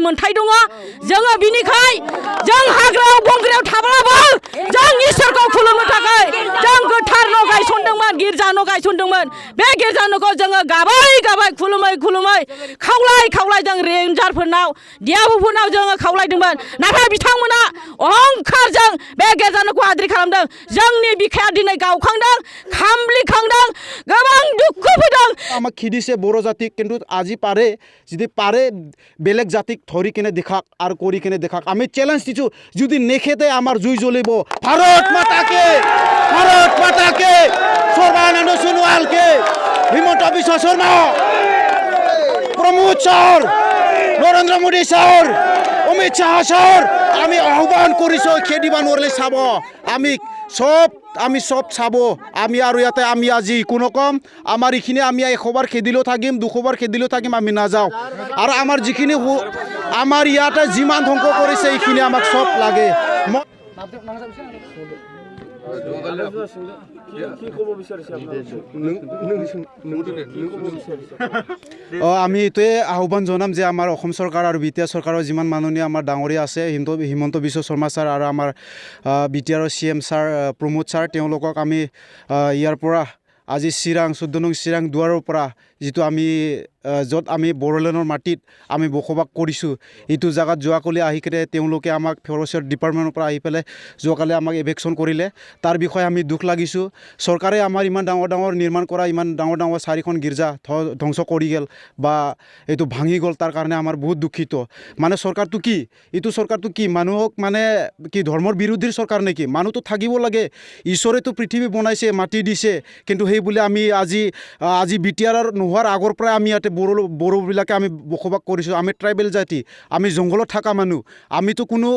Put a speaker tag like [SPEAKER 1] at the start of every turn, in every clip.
[SPEAKER 1] मोनथाय दङ जोङो बिनिखाय जों हाग्रायाव बंग्रायाव थाब्लाबो जों इसोरखौ खुलुमनो थाखाय जों गोथार न' गायसनदोंमोन गिर्जा न' गायसनदोंमोन बे गिर्जा न'खौ जोङो गाबाय गाबाय खुलुमै खुलुमै खावलाय जों रेन्जारफोरनाव डिआब'फोरनाव जोङो खावलायदोंमोन नाथाय बिथांमोना अहंखारजों बे गिर्जा न'खौ आद्रि खालामदों जोंनि बिखाया दिनै गावखांदों खामब्लिखांदों गोबां दुखु फैदों
[SPEAKER 2] আমাক খিদিছে বড়ো জাতিক কিন্তু আজি পাৰে যদি পাৰে বেলেগ জাতিক ধৰি কিনে দেখাক আৰু কৰি কিনে দেখাক আমি চ্যালেঞ্জ দিছোঁ যদি নেখেতে আমাৰ জুই জ্বলিব ভাৰত মাতাকে সর্বানন্দ সোনোৱালকে Himanta Biswa Sarma Pramod sir Narendra Modi sir Amit Shah sir আমি আহ্বান কৰিছোঁ খেদিব নোৱাৰিলে চাব আমি সব চাব আমি আৰু ইয়াতে আমি আজি কোনো কম আমাৰ এইখিনি আমি এশবাৰ খেদিলেও থাকিম দুশবাৰ খেদিলেও থাকিম আমি নাযাওঁ আৰু আমাৰ যিখিনি আমাৰ ইয়াতে যিমান ধ্বংস কৰিছে এইখিনি আমাক সব লাগে আমি এইটোৱে আহ্বান জনাম যে আমাৰ অসম চৰকাৰ আৰু বিটিআৰ চৰকাৰৰ যিমান মাননীয় আমাৰ ডাঙৰীয়া আছে হিমন্ত বিশ্ব শৰ্মা ছাৰ আৰু আমাৰ বিটিআৰৰ CM ছাৰ প্ৰমোদ ছাৰ তেওঁলোকক আমি ইয়াৰ পৰা আজি চিৰাং 14 নং চিৰাং দুৱাৰৰ পৰা যিটো আমি য'ত আমি বড়োলেণ্ডৰ মাটিত আমি বসবাস কৰিছোঁ এইটো জাগাত যোৱাকালি আহি কিনে তেওঁলোকে আমাক ফৰেষ্টৰ ডিপাৰ্টমেণ্টৰ পৰা আহি পেলাই যোৱাকালি আমাক এভেকশ্যন কৰিলে তাৰ বিষয়ে আমি দুখ লাগিছোঁ চৰকাৰে আমাৰ ইমান ডাঙৰ নিৰ্মাণ কৰা ইমান ডাঙৰ 4খন গীৰ্জা ধ্বংস কৰি গ'ল বা এইটো ভাঙি গ'ল তাৰ কাৰণে আমাৰ বহুত দুখিত মানে চৰকাৰটো কি এইটো চৰকাৰটো কি মানুহক মানে কি ধৰ্মৰ বিৰোধী চৰকাৰ নেকি মানুহটো থাকিব লাগে ঈশ্বৰেতো পৃথিৱী বনাইছে মাটি দিছে কিন্তু সেই বুলি আমি আজি বিটিআৰৰ নোহোৱাৰ আগৰ পৰা আমি ইয়াতে বড়োবিলাকে আমি বসবাস কৰিছোঁ আমি ট্ৰাইবেল জাতি আমি জংঘলত থকা মানুহ আমিতো কোনো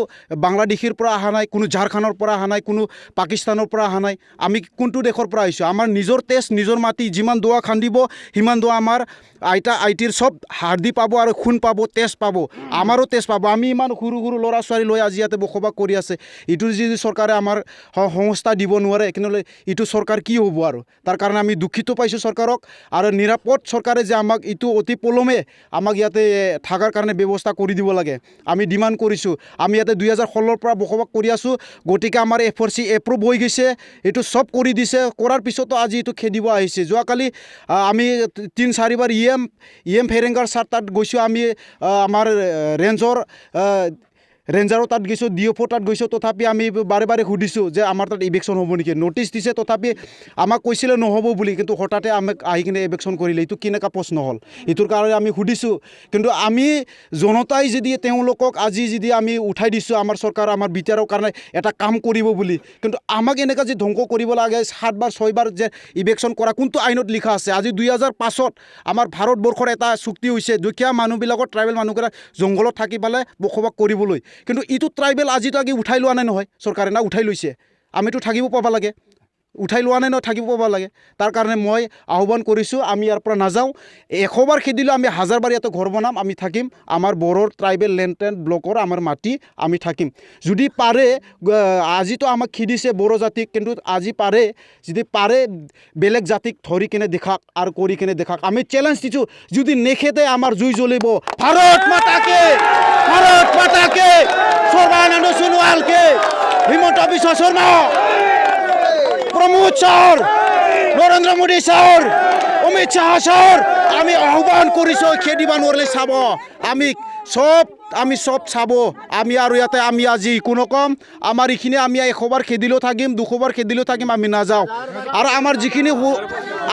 [SPEAKER 2] বাংলাদেশীৰ পৰা অহা নাই কোনো ঝাৰখণ্ডৰ পৰা অহা নাই কোনো পাকিস্তানৰ পৰা অহা নাই আমি কোনটো দেশৰ পৰা আহিছোঁ আমাৰ নিজৰ তেজ নিজৰ মাটি যিমান দোৱা খান্দিব সিমান দোৱা আমাৰ আইটিৰ সব হাৰ্দি পাব আৰু খুন পাব তেজ পাব আমাৰো তেজ পাব আমি ইমান সৰু ল'ৰা ছোৱালী লৈ আজি ইয়াতে বসবাস কৰি আছে এইটো যদি চৰকাৰে আমাৰ সংস্থা দিব নোৱাৰে কিন্তু এইটো চৰকাৰ কি হ'ব আৰু তাৰ কাৰণে আমি দুখিত পাইছোঁ চৰকাৰক আৰু নিৰাপদ চৰকাৰে যে আমাক এইটো অতি পলমে আমাক ইয়াতে থাকাৰ কাৰণে ব্যৱস্থা কৰি দিব লাগে আমি ডিমাণ্ড কৰিছোঁ আমি ইয়াতে 2016 পৰা বসবাস কৰি আছোঁ গতিকে আমাৰ FRC এপ্ৰুভ হৈ গৈছে এইটো সব কৰি দিছে কৰাৰ পিছতো আজি এইটো খেদিব আহিছে যোৱাকালি আমি 3-4 বাৰ EM ফেৰেংগাৰ ছাৰ তাত গৈছোঁ আমি আমাৰ ৰেঞ্জাৰৰ তাত গৈছোঁ DFO তাত গৈছোঁ তথাপি আমি বাৰে সুধিছোঁ যে আমাৰ তাত ইভেকশ্যন হ'ব নেকি নটিছ দিছে তথাপি আমাক কৈছিলে নহ'ব বুলি কিন্তু হঠাতে আমাক আহি কিনে ইভেকশ্যন কৰিলে এইটো কেনেকুৱা প্ৰশ্ন হ'ল এইটোৰ কাৰণে আমি সুধিছোঁ কিন্তু আমি জনতাই যদি তেওঁলোকক আজি যদি আমি উঠাই দিছোঁ আমাৰ চৰকাৰ আমাৰ বিটিআৰৰ কাৰণে এটা কাম কৰিব বুলি কিন্তু আমাক এনেকুৱা যে ধ্বংস কৰিব লাগে 7 বাৰ 6 বাৰ যে ইভেকশ্যন কৰা কোনটো আইনত লিখা আছে আজি 2005ত আমাৰ ভাৰতবৰ্ষৰ এটা চুক্তি হৈছে দুখীয়া মানুহবিলাকৰ ট্ৰাইবেল মানুহবিলাক জংঘলত থাকি পেলাই বসবাস কৰিবলৈ কিন্তু এইটো ট্ৰাইবেল আজিতো আগে উঠাই লোৱা নাই নহয় চৰকাৰে না উঠাই লৈছে আমিতো থাকিব পাব লাগে উঠাই লোৱা নাই থাকিব পাব লাগে তাৰ কাৰণে মই আহ্বান কৰিছোঁ আমি ইয়াৰ পৰা নাযাওঁ 100 বাৰ খেদিলেও আমি 1000 বাৰ ইয়াতে ঘৰ বনাম আমি থাকিম আমাৰ বড়োৰ ট্ৰাইবেল লেণ্ড ব্লকৰ আমাৰ মাটি আমি থাকিম যদি পাৰে আজিতো আমাক খেদিছে বড়ো জাতিক কিন্তু আজি পাৰে যদি পাৰে বেলেগ জাতিক ধৰি কিনে দেখাক আৰু কৰি কিনে দেখাক আমি চ্যালেঞ্জ দিছোঁ যদি নেখেতে আমাৰ জুই জ্বলিব ভাৰত মাতাকে সর্বানন্দ সোনোৱালকে Himanta Biswa Sarma Pramod sir Narendra Modi sir Amit Shah sir আমি আহ্বান কৰিছোঁ খেদিব নোৱাৰিলে চাব আমি সব চাব আমি আৰু ইয়াতে আমি আজি কোনো কম আমাৰ এইখিনি আমি 100বাৰ খেদিলেও থাকিম 200বাৰ খেদিলেও থাকিম আমি নাযাওঁ আৰু আমাৰ যিখিনি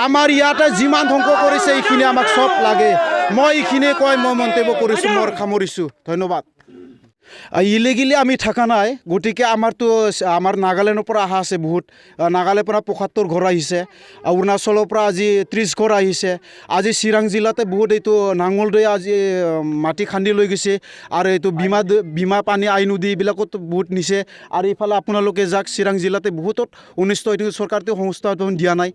[SPEAKER 2] আমাৰ ইয়াতে যিমান ধ্বংস কৰিছে এইখিনি আমাক সব লাগে মই এইখিনি কৈ মই মন্তব্য কৰিছোঁ মই সামৰিছোঁ ধন্যবাদ ইলিগেলি আমি থাকা নাই গতিকে আমাৰতো আমাৰ নাগালেণ্ডৰ পৰা অহা আছে বহুত নাগালেণ্ডৰ পৰা 75 ঘৰ আহিছে অৰুণাচলৰ পৰা আজি 30 ঘৰ আহিছে আজি চিৰাং জিলাতে বহুত এইটো নাঙলদৈ আজি মাটি খান্দি লৈ গৈছে আৰু এইটো ভীমা পানী আই নদী এইবিলাকত বহুত নিছে আৰু ইফালে আপোনালোকে যাক চিৰাং জিলাতে বহুতত অনিষ্ট এইটো চৰকাৰটো সংস্থা দিয়া নাই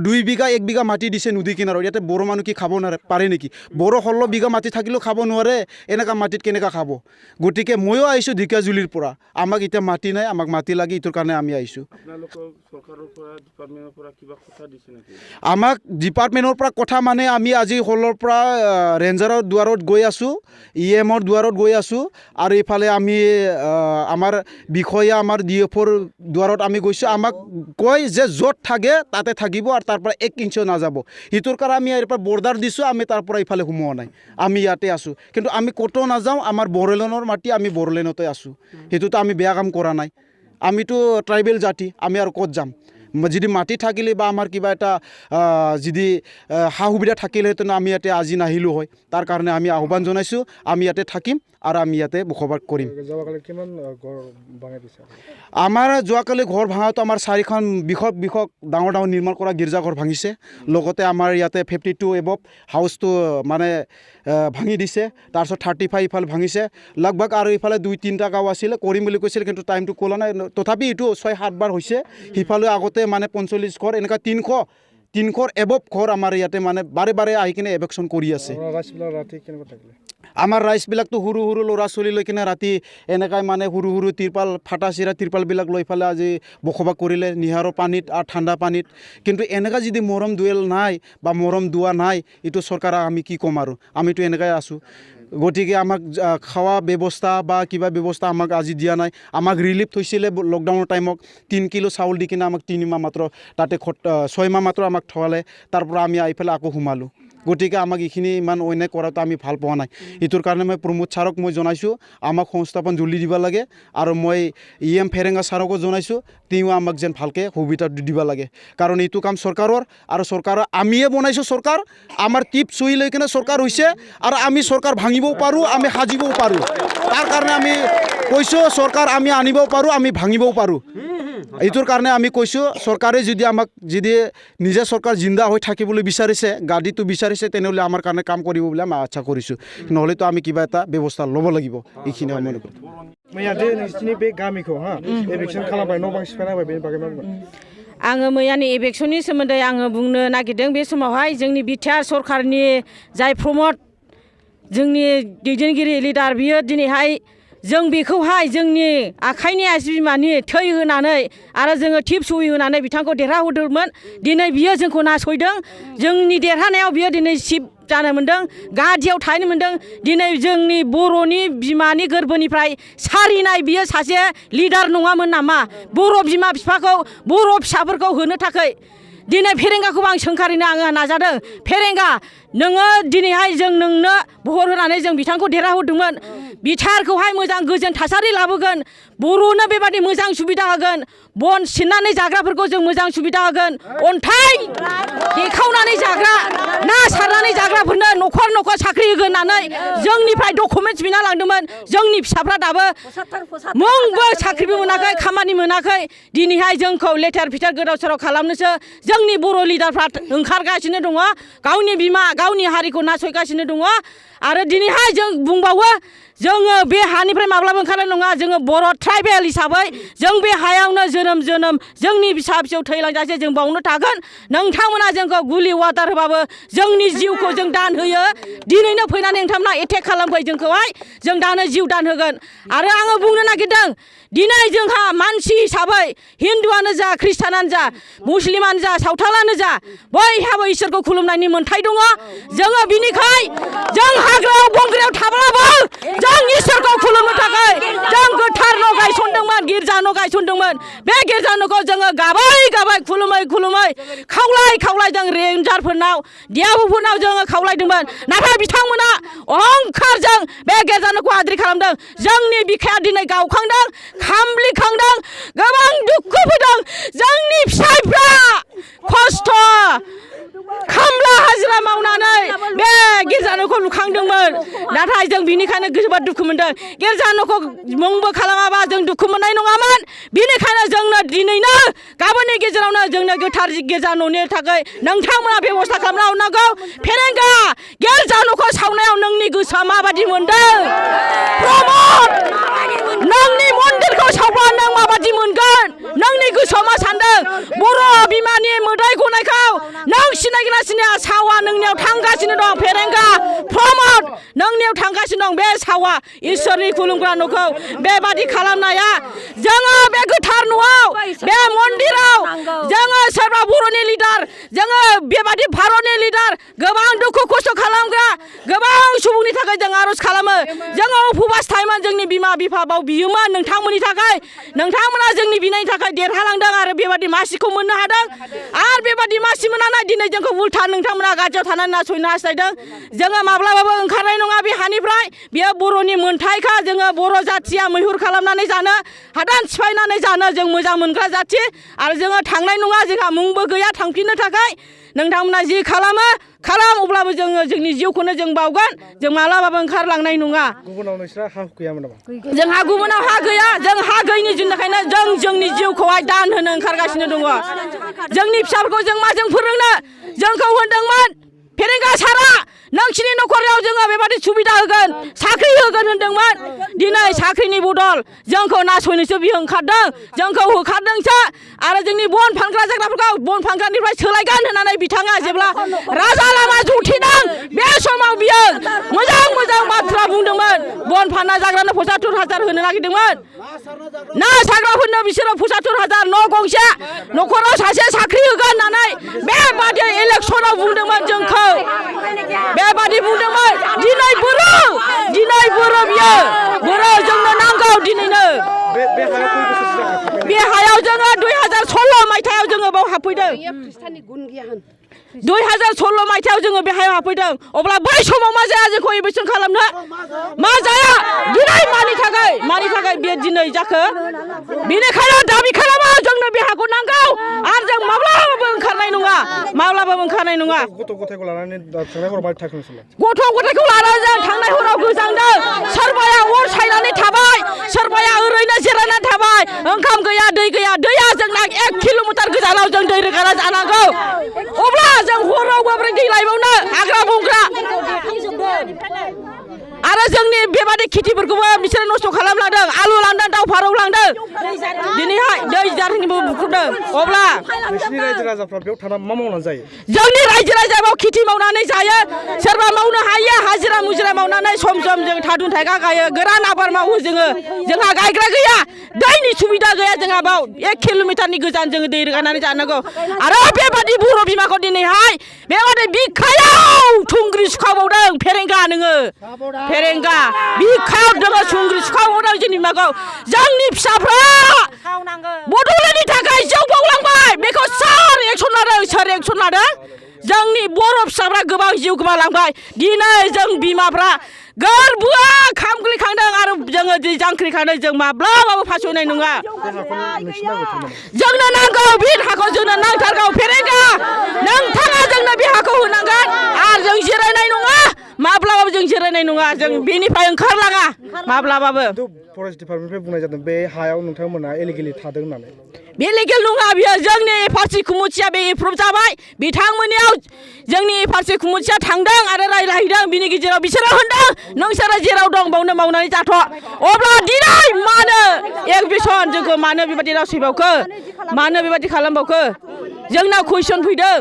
[SPEAKER 2] 2 বিঘা 1 বিঘা মাটি দিছে নদী কিনাৰত ইয়াতে বড়ো মানুহ কি খাব পাৰে নেকি বড়ো 16 বিঘা মাটি থাকিলেও খাব নোৱাৰে এনেকুৱা মাটিত কেনেকৈ খাব গতিকে গতিকে ময়ো আহিছোঁ ঢেকীয়াজুলিৰ পৰা আমাক এতিয়া মাটি নাই আমাক মাটি লাগে ইটোৰ কাৰণে আমি আহিছোঁ আমাক ডিপাৰ্টমেণ্টৰ পৰা কথা মানে আমি আজি হলৰ পৰা ৰেঞ্জাৰৰ দুৱাৰত গৈ আছোঁ EMৰ দুৱাৰত গৈ আছোঁ আৰু ইফালে আমি আমাৰ বিষয়া আমাৰ DFৰ দুৱাৰত আমি গৈছোঁ আমাক কয় যে য'ত থাকে তাতে থাকিব আৰু তাৰ পৰা 1 ইঞ্চিও নাযাব ইটোৰ কাৰণে আমি ইয়াৰ পৰা বৰ্ডাৰ দিছোঁ আমি তাৰ পৰা ইফালে সোমোৱা নাই আমি ইয়াতে আছোঁ কিন্তু আমি ক'তো নাযাওঁ আমাৰ বড়োলেণ্ডৰ মাটি আমি বড়োলেণ্ডতে আছোঁ সেইটোতো আমি বেয়া কাম কৰা নাই আমিতো ট্ৰাইবেল জাতি আমি আৰু ক'ত যাম যদি মাটি থাকিলে বা আমাৰ কিবা এটা যদি সা সুবিধা থাকিলেহেঁতেন আমি ইয়াতে আজি নাহিলোঁ হয় তাৰ কাৰণে আমি আহ্বান জনাইছোঁ আমি ইয়াতে থাকিম আৰু আমি ইয়াতে বসবাস কৰিম আমাৰ যোৱাকালি ঘৰ ভাঙাটো আমাৰ 4খন বিশক ডাঙৰ নিৰ্মাণ কৰা গীৰ্জাঘৰ ভাঙিছে লগতে আমাৰ ইয়াতে 52 এবভ হাউচটো মানে ভাঙি দিছে তাৰপিছত 35 ইফালে ভাঙিছে লগভগ আৰু ইফালে 2-3টা গাঁও আছিলে কৰিম বুলি কৈছিল কিন্তু টাইমটো ক'লা নাই তথাপি এইটো 6-7 বাৰ হৈছে সিফালে আগতে মানে 45 ঘৰ এনেকুৱা 300 এবভ ঘৰ আমাৰ ইয়াতে মানে বাৰে আহি কিনে এভেকশ্যন কৰি আছে আমাৰ ৰাইজবিলাকতো সৰু ল'ৰা ছোৱালী লৈ কিনে ৰাতি এনেকৈ মানে সৰু তিৰপাল ফাটা চিৰা তিৰপালবিলাক লৈ পেলাই আজি বসবাস কৰিলে নিহাৰৰ পানীত আৰু ঠাণ্ডা পানীত কিন্তু এনেকুৱা যদি মৰম দুৱেল নাই বা মৰম দুৱা নাই এইটো চৰকাৰক আমি কি ক'ম আৰু আমিতো এনেকৈ আছোঁ গতিকে আমাক খাৱা ব্যৱস্থা বা কিবা ব্যৱস্থা আমাক আজি দিয়া নাই আমাক ৰিলিফ থৈছিলে লকডাউনৰ টাইমত 3 কিলো চাউল দি কিনে আমাক 3 মাহ মাত্ৰ তাতে 6 মাহ মাত্ৰ আমাক থোৱালে তাৰ পৰা আমি আহি পেলাই আকৌ সোমালোঁ গতিকে আমাক এইখিনি ইমান অন্যায় কৰাটো আমি ভাল পোৱা নাই এইটোৰ কাৰণে মই প্ৰমোদ ছাৰক মই জনাইছোঁ আমাক সংস্থাপন জল্দি দিব লাগে আৰু মই EM ফেৰেঙা ছাৰকো জনাইছোঁ তেওঁ আমাক যেন ভালকৈ সুবিধা দিব লাগে কাৰণ এইটো কাম চৰকাৰৰ আৰু চৰকাৰৰ আমিয়ে বনাইছোঁ চৰকাৰ আমাৰ টিপ চুই লৈ কিনে চৰকাৰ হৈছে আৰু আমি চৰকাৰ ভাঙিবও পাৰোঁ আমি সাজিবও পাৰোঁ তাৰ কাৰণে আমি কৈছোঁ চৰকাৰ আমি আনিবও পাৰোঁ আমি ভাঙিবও পাৰোঁ এইটোৰ কাৰণে আমি কৈছোঁ চৰকাৰে যদি আমাক যদি নিজে চৰকাৰ জিন্দা হৈ থাকিবলৈ বিচাৰিছে গাড়ীটো বিচাৰিছে তেনেহ'লে আমাৰ কাৰণে কাম কৰিব বুলি আমি আশা কৰিছোঁ নহ'লেতো আমি কিবা এটা ব্যৱস্থা ল'ব লাগিব এইখিনি আমি
[SPEAKER 3] मैयादे नोंसिनि बे गामिखौ हा एभेक्सन खालामबाय न' बां सिफायना होबाय बेनि बागै मा बुंगोन
[SPEAKER 1] आङो मैयानि एभेक्सननि सोमोन्दै आङो बुंनो नागिरदों बे समावहाय जोंनि बिटिआर सरकारनि जाय प्रमद जोंनि दैदेनगिरि लिडार बियो दिनैहाय जों बेखौहाय जोंनि आखाइनि आसि बिमानि थै होनानै आरो जोङो टिप सुइ होनानै बिथांखौ देरहाहोदोंमोन दिनै बियो जोंखौ नासयदों जोंनि देरहानायाव बियो दिनै सिप जानो मोन्दों गादियाव थाहैनो मोन्दों दिनै जोंनि बर'नि बिमानि गोरबोनिफ्राय सारिनाय बियो सासे लिडार नङामोन नामा बर' बिमा बिफाखौ बर' फिसाफोरखौ होनो थाखाय दिनै फेरेंगाखौबो आं सोंखारिनो आङो नाजादों फेरेंगा नोङो दिनैहाय जों नोंनो भट होनानै जों बिथांखौ देरहाहोदोंमोन बिटिआरखौहाय मोजां गोजोन थासारि लाबोगोन बर'नो बेबादि मोजां सुबिदा होगोन बन सिननानै जाग्राफोरखौ जों मोजां सुबिदा होगोन अन्थाइ देखावनानै जाग्रा ना सारनानै जाग्राफोरनो न'खर साख्रि होगोन होननानै जोंनिफ्राय डकुमेन्टस बिना लांदोंमोन जोंनि फिसाफ्रा दाबो मुंबो साख्रिबो मोनाखै खामानि मोनाखै दिनैहाय जोंखौ लेथेर फिथेर गोदाव सोराव खालामनोसो जोंनि बर' लिडारफ्रा ओंखारगासिनो दङ गावनि बिमा गावनि हारिखौ नासयगासिनो दङ आरो दिनैहाय जों बुंबावो जोङो बे हानिफ्राय माब्लाबा ओंखारनाय नङा जोङो बर' ट्राइबेल हिसाबै जों बे हायावनो जोनोम जोंनि फिसा फिसौ थैलांजासे जों बावनो थागोन नोंथांमोना जोंखौ गुलि वाटार होबाबो जोंनि जिउखौ जों दान होयो दिनैनो फैनानै नोंथांमोना एटेक खालामफै जोंखौहाय जों दानो जिउ दान होगोन आरो आङो बुंनो नागिरदों दिनै जोंहा मानसि हिसाबै हिन्दुआनो जा ख्रिस्टानानो जा मुस्लिमानो जा सावथालानो जा बयहाबो इसोरखौ खुलुमनायनि मोन्थाय दङ जोङो बिनिखाय जों हाग्रायाव बंग्रायाव थाब्लाबो जों इसोरखौ खुलुमनो थाखाय जों गोथार न' गायसनदोंमोन गिर्जा न' गायसनदोंमोन बे गिर्जा न'खौ जोङो गाबै खुलुमै खावलाय जों रेन्जारफोरनाव डिआरअफोरनाव जोङो खावलायदोंमोन नाथाय बिथांमोना अहंखारजों बे गिर्जा न'खौ आद्रि खालामदों जोंनि बिखाया दिनै गावखांदों खामब्लिखांदों गोबां दुखु फैदों जोंनि फिसायफ्रा खस्थ' खामला हाजिरा मावनानै बे गिर्जा न'खौ लुखांदोंमोन नाथाय जों बिनिखायनो जोबोद दुखु मोनदों गिर्जा न'खौ मुंबो खालामाबा जों दुखु मोननाय नङामोन बिनिखायनो जोंनो दिनैनो गाबोननि गेजेरावनो जोंनो गोथार गिर्जा न'नि थाखाय नोंथांमोना बेबस्था खालामना हरनांगौ फेरेंगा गिर्जा न'खौ सावनायाव नोंनि गोसोआ माबादि मोनदों प्रमद नोंनि मन्दिरखौ सावबा नों माबादि मोनगोन नोंनि गोसोआव मा सानदों बर' बिमानि मोदाय गनायखौ नों सिनायगोना सिनाया सावा नोंनियाव थांगासिनो दं फेरेंगा प्रमद नोंनियाव थांगासिनो दं बे सावा इसोरनि खुलुमग्रा न'खौ बेबादि खालामनाया जोङो बे गोथार न'आव बे मन्दिराव जोङो सोरबा बर'नि लिडार जोङो बेबादि भारतनि लिडार गोबां दुखु खस्थ' खालामग्रा गोबां सुबुंनि थाखाय जों आर'ज खालामो जोङो उपबास थायोमोन जोंनि बिमा बिफा बाव बियोमोन नोंथांमोननि थाखाय नोंथांमोना जोंनि बिनायनि थाखाय देरहालांदों आरो बेबादि मासिखौ मोननो हादों आरो बेबादि मासि मोननानै दिनै जोंखौ उल्था नोंथांमोना गाज्रियाव थानानै नासयनो हास्थायदों जोङो माब्लाबाबो ओंखारनाय नङा बे हानिफ्राय बेयो बर'नि मोन्थायखा जोङो बर' जाथिया मैहुर खालामनानै जानो हादान सिफायनानै जानो जों मोजां मोनग्रा जाथि आरो जोङो थांनाय नङा जोंहा मुंबो गैया थांफिननो थाखाय नोंथांमोना जि खालामो खालाम अब्लाबो जोङो जोंनि जिउखौनो जों बावगोन जों मालाबाबो ओंखारलांनाय नङा
[SPEAKER 3] गुबुनाव नोंस्रा हा गैयामोन नामा
[SPEAKER 1] जोंहा गुबुनाव हा गैया जों हा गैयिनि जुनखायनो जों जोंनि जिउखौहाय दान होनो ओंखारगासिनो दङ जोंनि फिसाफोरखौ जों माजों फोरोंनो जोंखौ होनदोंमोन फेरेंगा सारा नोंसिनि न'खराव जोङो बेबादि सुबिदा होगोन साख्रि होगोन होनदोंमोन दिनै साख्रिनि बदल जोंखौ नासयनोसो बियो ओंखारदों जोंखौ होखारदोंसो आरो जोंनि बन फानग्रा जाग्राफोरखौ बन फानग्रानिफ्राय सोलायगोन होननानै बिथाङा जेब्ला राजा लामा जुथिदों बे समाव बियो मोजां मोजां बाथ्रा बुंदोंमोन बन फानना जाग्रानो 75,000 होनो नागिरदोंमोन ना साग्राफोरनो बिसोरो 75,000 न' गंसे न'खराव सासे साख्रि होगोन होननानै बेबादि इलेक्सनाव बुंदोंमोन जोंखौ बेबादि बुंदोंमोन दिनै बर' बियो बर' जोंनो नांगौ दिनैनो बे हायाव जोङो 2016 मायथाइयाव जोङो बाव हाबफैदों 2016 मायथाइयाव जोङो बेहाय हाबफैदों अब्ला बै समाव मा जाया जोंखौ एडमिसन खालामनो मा जाया दिनै मानि थाखाय बे दिनै जाखो बेनिखायनो दाबि खालामो जोंनो बे हाखौ नांगौ आरो जों माब्लाबाबो ओंखारनाय नङा
[SPEAKER 3] गथ' गथायखौ लानानै थांनाय हराव मारै थाखो नोंसोरलाय
[SPEAKER 1] गथ' गथायखौ लानानै जों थांनाय हराव गोजांदों सोरबाया अर सायनानै थाबाय सोरबाया ओरैनो जिरायनानै थाबाय ओंखाम गैया दैया जोंना 1 किल'मिटार गोजानाव जों दै रोगाना जानांगौ अब्ला जों हराव माबोरै दै लायबावनो हाग्रा बंग्रा आरो जोंनि बेबादि खेथिफोरखौबो बिसोरो नस्थ' खालामलांदों आलु लांदों दाउ फारौ लांदों दिनैहाय दै जारनिबो बुखुदों अब्ला
[SPEAKER 3] नोंसिनि रायजो राजाफ्रा बेयाव थाना मा मावनानै जायो
[SPEAKER 1] जोंनि रायजो राजायाव खेथि मावनानै जायो सोरबा मावनो हायो हाजिरा मुजिरा मावनानै सम जों थादुन थाइगा गायो गोरान आबाद मावो जोंहा गायग्रा गैया दैनि सुबिदा गैया जोंहा बाव 1 किल'मिटारनि गोजान जोङो दै रोगानानै जानांगौ आरो बेबादि बर' बिमाखौ दिनैहाय बेबादि बिखायाव थुंग्रि सुखाबावदों फेरेंगा नोङो फेरेंगा बिखायाव जोङो थुंग्रि सुखाबावदों जोंनि बिमाखौ जोंनि फिसाफ्रा बड'लेण्डनि थाखाय जौ बावलांबाय बेखौ सोर एक्सन लादों जोंनि बर' फिसाफ्रा गोबां जिउ गोमालांबाय दिनै जों बिमाफ्रा गोरबोआ खामग्लिखांदों आरो जोङो दै जांख्रिखांदों जों माब्लाबाबो फासयनाय नङा जोंनो नांगौ बे हाखौ जोंनो नांथारगौ फेरेंगा नोंथाङा जोंनो बे हाखौ होनांगोन आरो जों जिरायनाय नङा माब्लाबाबो जों जिरायनाय नङा जों बेनिफ्राय ओंखारलाङा माब्लाबाबो
[SPEAKER 3] फरेस्ट डिपार्टमेन्टनिफ्राय बुंनाय जादों बे हायाव नोंथांमोना इलिगेलि थादों होननानै
[SPEAKER 1] बे लिगेल नङा बियो जोंनि एफआरसि खुमुथिया बे एप्रुभ जाबाय बिथांमोननियाव जोंनि एफआरसि खुमुथिया थांदों आरो रायलायहैदों बिनि गेजेराव बिसोरो होनदों नोंसोरो जेराव दं बावनो मावनानै जाथ' अब्ला दिनै मानो एडमिसन जोंखौ मानो बेबायदि नासयबावखो मानो बेबायदि खालामबावखो जोंनाव कुइसन फैदों